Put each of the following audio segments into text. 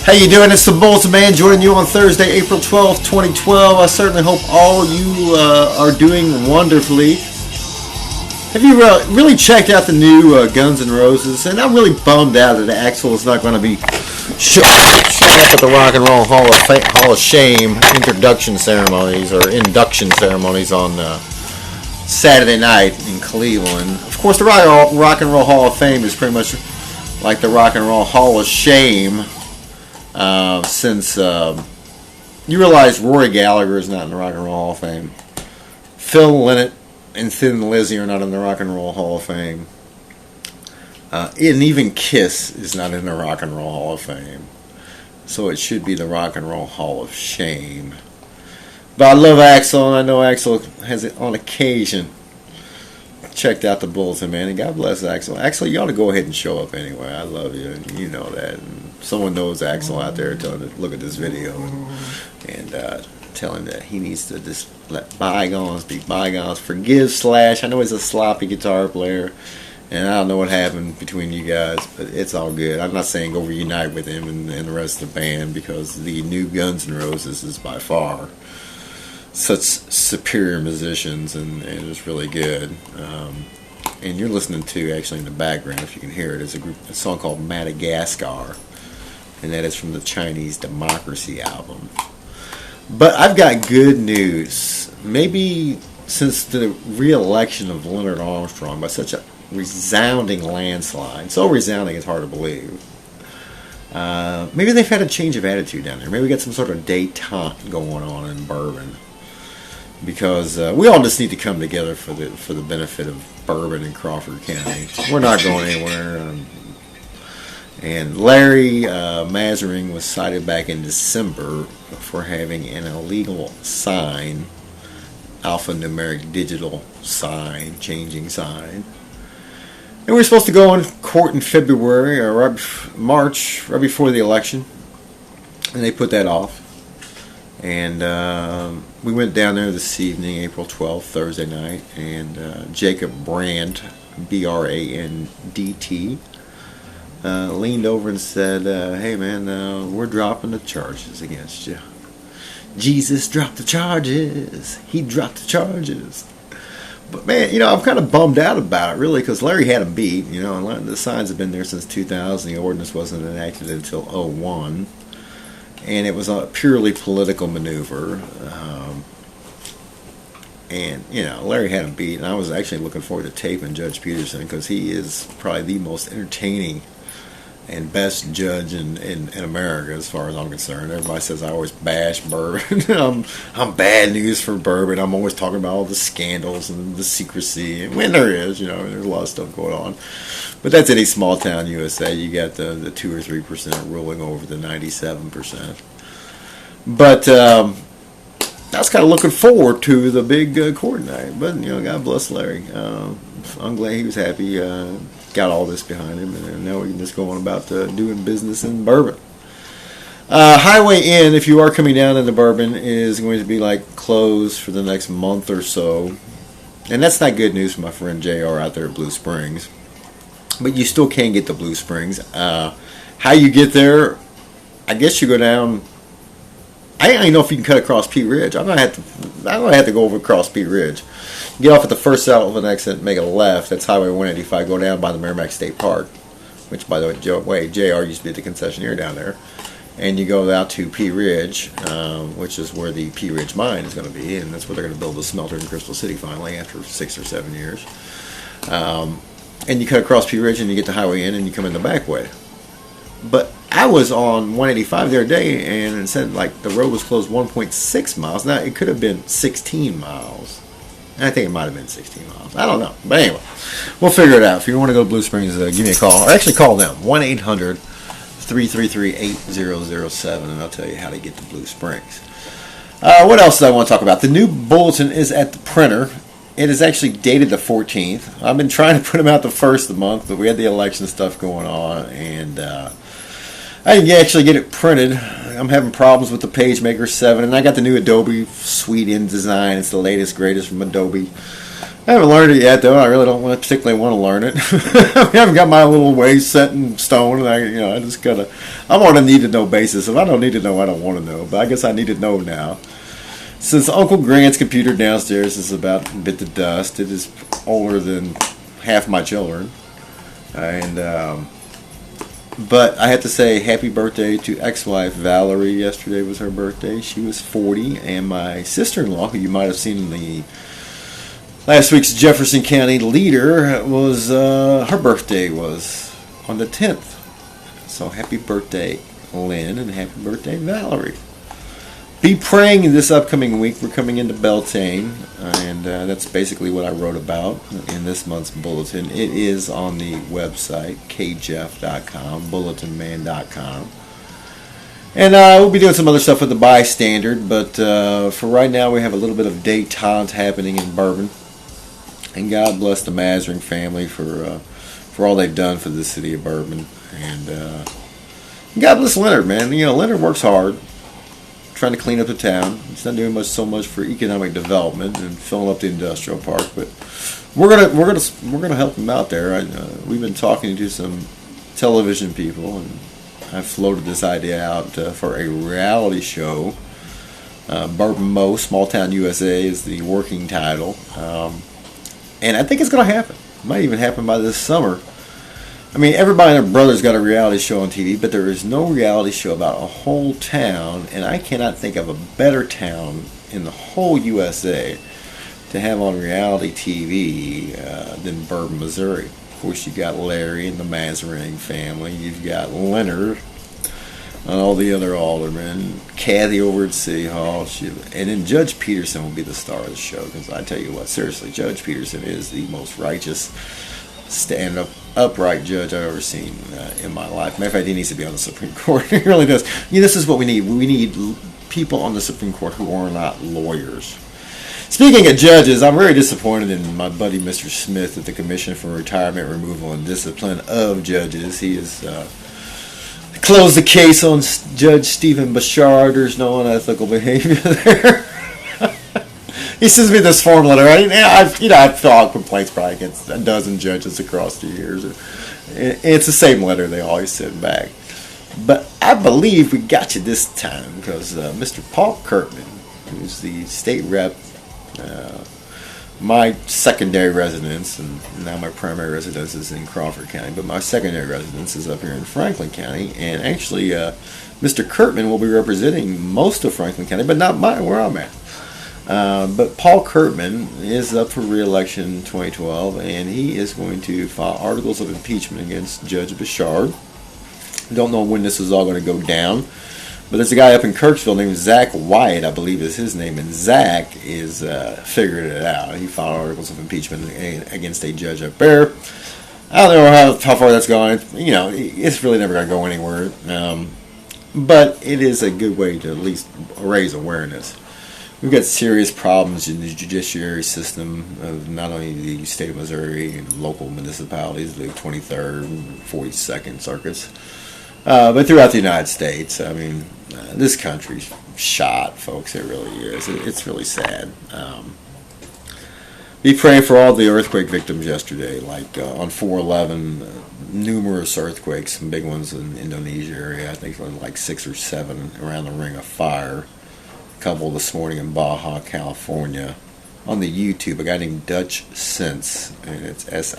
How you doing? It's the Bulletinman joining you on Thursday, April 12th, 2012. I certainly hope all you are doing wonderfully. Have you really checked out the new Guns N' Roses? And I'm really bummed out that Axl is not going to be showing up at the Rock and Roll Hall of Shame introduction ceremonies or induction ceremonies on Saturday night in Cleveland. Of course, the Rock and Roll Hall of Fame is pretty much like the Rock and Roll Hall of Shame. Since you realize Rory Gallagher is not in the Rock and Roll Hall of Fame, Phil Lynott and Thin Lizzy are not in the Rock and Roll Hall of Fame, and even Kiss is not in the Rock and Roll Hall of Fame, so it should be the Rock and Roll Hall of Shame. But I love Axl, and I know Axl has it on occasion checked out the Bulletin, man, and God bless Axl. Axl, you ought to go ahead and show up anyway. I love you, and you know that. And someone knows Axl out there, tell him to look at this video and tell him that he needs to just let bygones be bygones. Forgive Slash. I know he's a sloppy guitar player, and I don't know what happened between you guys, but it's all good. I'm not saying go reunite with him and the rest of the band, because the new Guns N' Roses is by far such superior musicians, and it's really good. And you're listening to, actually in the background, if you can hear it, is a song called Madagascar, and that is from the Chinese Democracy album. But I've got good news. Maybe since the re-election of Leonard Armstrong by such a resounding landslide, so resounding it's hard to believe, maybe they've had a change of attitude down there. Maybe we got some sort of detente going on in Bourbon, because we all just need to come together for the benefit of Bourbon and Crawford County. We're not going anywhere. And Larry Mazering was cited back in December for having an illegal sign, alphanumeric digital sign, changing sign. And we were supposed to go in court in February or March, right before the election, and they put that off. And we went down there this evening, April 12th, Thursday night, and Jacob Brandt, B-R-A-N-D-T, leaned over and said, hey man, we're dropping the charges against you. Jesus dropped the charges. He dropped the charges. But man, I'm kind of bummed out about it, really, because Larry had him beat. And the signs have been there since 2000. The ordinance wasn't enacted until 2001. And it was a purely political maneuver. And Larry had him beat, and I was actually looking forward to taping Judge Peterson, because he is probably the most entertaining and best judge in America, as far as I'm concerned. Everybody says I always bash Bourbon. I'm bad news for Bourbon. I'm always talking about all the scandals and the secrecy. And when there is, there's a lot of stuff going on. But that's any small town USA. You got the 2 or 3% ruling over the 97%. But I was kind of looking forward to the big court night. But God bless Larry. I'm glad he was happy. Got all this behind him, and now we can just go on about doing business in Bourbon. Highway Inn, if you are coming down into Bourbon, is going to be closed for the next month or so, and that's not good news for my friend JR out there at Blue Springs. But you still can get to Blue Springs. How you get there? I guess you go down. I don't even know if you can cut across Pea Ridge. I'm gonna have to go over across Pea Ridge. Get off at the first Sullivan exit, make a left. That's Highway 185. Go down by the Merrimack State Park, which, by the way, JR used to be at the concessionaire down there. And you go out to Pea Ridge, which is where the Pea Ridge mine is going to be, and that's where they're going to build the smelter in Crystal City finally after 6 or 7 years. And you cut across Pea Ridge and you get to Highway Inn and you come in the back way. But I was on 185 the other day, and it said the road was closed 1.6 miles. Now, it could have been 16 miles. I think it might have been 16 miles. I don't know. But anyway, we'll figure it out. If you want to go to Blue Springs, give me a call. Or actually call them, 1-800-333-8007, and I'll tell you how to get to Blue Springs. What else do I want to talk about? The new bulletin is at the printer. It is actually dated the 14th. I've been trying to put them out the first of the month, but we had the election stuff going on, and I didn't actually get it printed. I'm having problems with the PageMaker 7, and I got the new Adobe Suite InDesign. It's the latest, greatest from Adobe. I haven't learned it yet, though. I really don't particularly want to learn it. I haven't got my little ways set in stone, and I just gotta. I'm on a need-to-know basis. If I don't need to know, I don't want to know. But I guess I need to know now. Since Uncle Grant's computer downstairs is about bit to dust, it is older than half my children, and but I have to say happy birthday to ex-wife Valerie. Yesterday was her birthday. She was 40, and my sister-in-law, who you might have seen in the last week's Jefferson County Leader, was her birthday was on the 10th. So happy birthday, Lynn, and happy birthday, Valerie. Be praying this upcoming week. We're coming into Beltane, and that's basically what I wrote about in this month's bulletin. It is on the website, kjeff.com, bulletinman.com. And we'll be doing some other stuff with the bystander, but for right now we have a little bit of detente happening in Bourbon. And God bless the Mazering family for all they've done for the city of Bourbon. And God bless Leonard, man. Leonard works hard, trying to clean up the town. He's not doing so much for economic development and filling up the industrial park, but we're gonna help him out there. We've been talking to some television people, and I floated this idea out for a reality show. Bourbon MO, Small Town USA is the working title. And I think it's going to happen. It might even happen by this summer. I mean, everybody and their brother's got a reality show on TV, but there is no reality show about a whole town, and I cannot think of a better town in the whole USA to have on reality TV than Bourbon, Missouri. Of course, you got Larry and the Mazering family. You've got Leonard and all the other aldermen. Kathy over at City Hall. And then Judge Peterson will be the star of the show, because I tell you what, seriously, Judge Peterson is the most righteous, stand-up, upright judge I've ever seen in my life. Matter of fact, he needs to be on the Supreme Court. He really does. This is what we need. We need people on the Supreme Court who are not lawyers. Speaking of judges, I'm very disappointed in my buddy Mr. Smith at the Commission for Retirement, Removal, and Discipline of Judges. He has closed the case on Judge Stephen Bouchard. There's no unethical behavior there. He sends me this form letter. I've filed complaints probably against a dozen judges across the years. It's the same letter they always send back. But I believe we got you this time, because Mr. Paul Kirkman, who's the state rep, my secondary residence, and now my primary residence is in Crawford County, but my secondary residence is up here in Franklin County, and actually Mr. Kirkman will be representing most of Franklin County, but not where I'm at. But Paul Kirkman is up for re-election in 2012, and he is going to file articles of impeachment against Judge Bouchard. Don't know when this is all going to go down, but there's a guy up in Kirksville named Zach Wyatt, I believe is his name, and Zach is figuring it out. He filed articles of impeachment against a judge up there. I don't know how far that's going. It's really never going to go anywhere, but it is a good way to at least raise awareness. We've got serious problems in the judiciary system of not only the state of Missouri and local municipalities, the 23rd and 42nd circuits, but throughout the United States. I mean, this country's shot, folks. It really is. It's really sad. Be praying for all the earthquake victims yesterday, like on 4/11, numerous earthquakes, some big ones in the Indonesia area. I think like 6 or 7 around the Ring of Fire. Couple this morning in Baja, California. On the YouTube, a guy named Dutch Sense, and it's Sinse,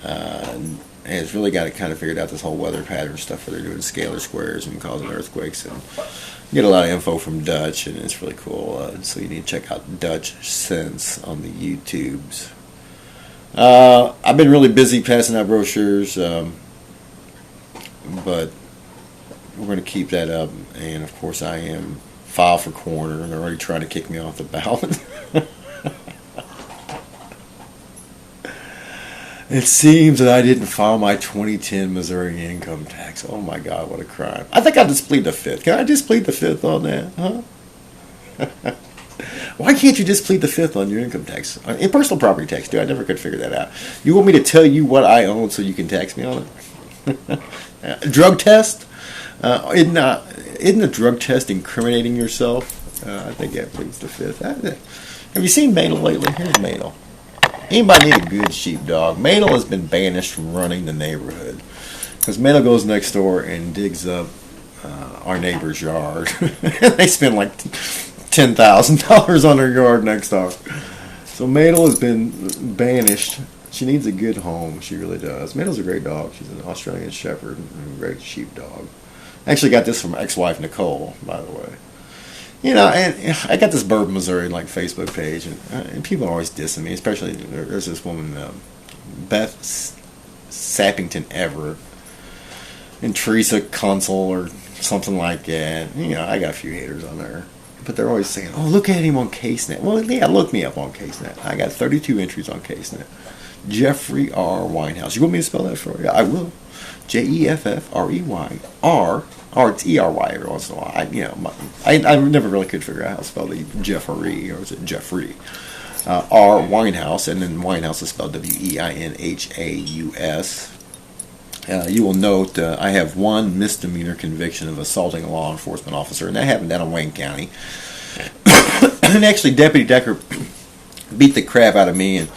and has really got it kind of figured out, this whole weather pattern stuff where they're doing scalar squares and causing earthquakes, and you get a lot of info from Dutch, and it's really cool. So you need to check out Dutch Sense on the YouTubes. I've been really busy passing out brochures, but we're going to keep that up, and of course I am filed for coroner, and they're already trying to kick me off the ballot. It seems that I didn't file my 2010 Missouri income tax. Oh my God, what a crime. I think I just plead the fifth. Can I just plead the fifth on that? Huh? Why can't you just plead the fifth on your income tax? In personal property tax, dude, I never could figure that out. You want me to tell you what I own so you can tax me on it? Drug test? Isn't a drug test incriminating yourself? I think that pleads the fifth. Have you seen Madel lately? Here's Madel. Anybody need a good sheepdog? Madel has been banished from running the neighborhood because Madel goes next door and digs up our neighbor's yard. They spend like $10,000 on their yard next door. So Madel has been banished. She needs a good home. She really does. Madel's a great dog. She's an Australian Shepherd and a great sheepdog. I actually got this from my ex-wife Nicole, by the way. You know, and I got this Bourbon, Missouri like Facebook page, and people are always dissing me. Especially there's this woman, Beth Sappington Everett, and Teresa Consul or something like that. You know, I got a few haters on there, but they're always saying, "Oh, look at him on CaseNet." Well, yeah, look me up on CaseNet. I got 32 entries on CaseNet. Jeffrey R. Winehouse. You want me to spell that for you? I will. Jeffrey R. Or it's ERY every once in a while. I never really could figure out how to spell the Jeffrey, or is it Jeffrey? R. Winehouse, and then Winehouse is spelled WEINHAUS. You will note I have one misdemeanor conviction of assaulting a law enforcement officer, and that happened down in Wayne County. And actually, Deputy Decker beat the crap out of me, and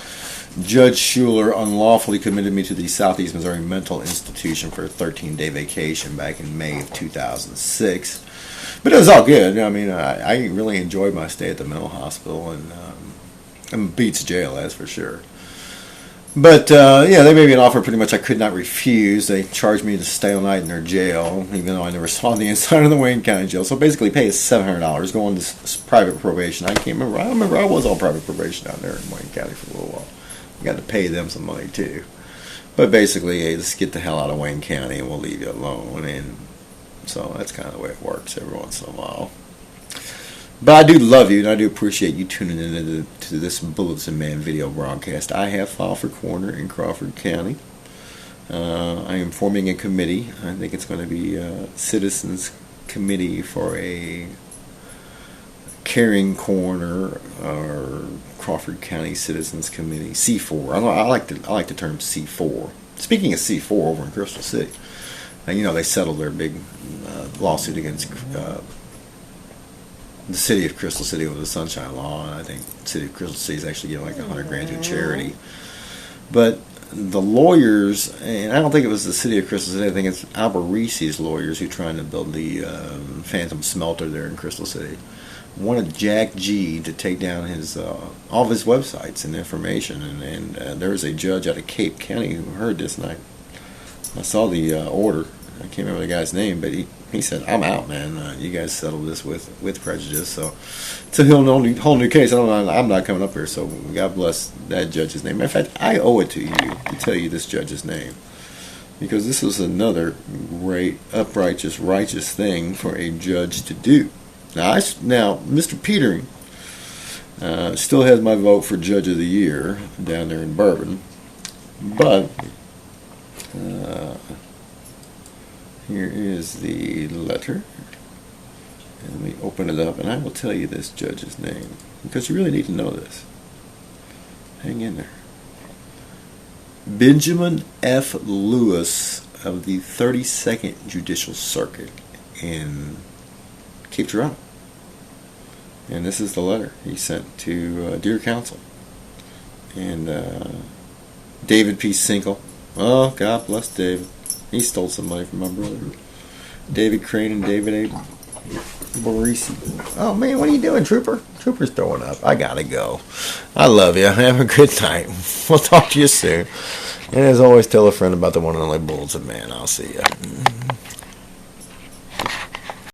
Judge Schuler unlawfully committed me to the Southeast Missouri Mental Institution for a 13-day vacation back in May of 2006. But it was all good. I mean, I really enjoyed my stay at the mental hospital, and beats jail, that's for sure. But, yeah, they made me an offer pretty much I could not refuse. They charged me to stay all night in their jail, even though I never saw the inside of the Wayne County jail. So basically pay us $700, go on this private probation. I remember I was on private probation down there in Wayne County for a little while. Got to pay them some money too, but basically, hey, let's get the hell out of Wayne County and we'll leave you alone. And so that's kind of the way it works every once in a while. But I do love you, and I do appreciate you tuning in to this Bulletinman video broadcast. I have filed for coroner in Crawford County. I am forming a committee. I think it's going to be a citizens committee for a caring coroner or Crawford County Citizens Committee, C4. I like the term C4. Speaking of C4, over in Crystal City, and you know they settled their big lawsuit against the city of Crystal City over the Sunshine Law, and I think the city of Crystal City is actually giving like $100,000 to a charity. But the lawyers, and I don't think it was the city of Crystal City. I think it's Alberici's lawyers who are trying to build the Phantom Smelter there in Crystal City. Wanted Jack G to take down his all of his websites and information, and there was a judge out of Cape County who heard this, and I saw the order. I can't remember the guy's name, but he said, "I'm out, man. You guys settled this with prejudice." So it's a whole new case. I'm not coming up here. So God bless that judge's name. In fact, I owe it to you to tell you this judge's name, because this was another great, righteous thing for a judge to do. Now, Mr. Petering still has my vote for Judge of the Year down there in Bourbon, but here is the letter, and we open it up, and I will tell you this judge's name, because you really need to know this. Hang in there. Benjamin F. Lewis of the 32nd Judicial Circuit in Cape Girardeau. And this is the letter he sent to Dear Counsel. And David P. Sinkle. Oh, God bless David. He stole some money from my brother. David Crane and David A. Barisi. Oh, man, what are you doing, Trooper? Trooper's throwing up. I gotta go. I love you. Have a good night. We'll talk to you soon. And as always, tell a friend about the one and only Bulletinman. I'll see you.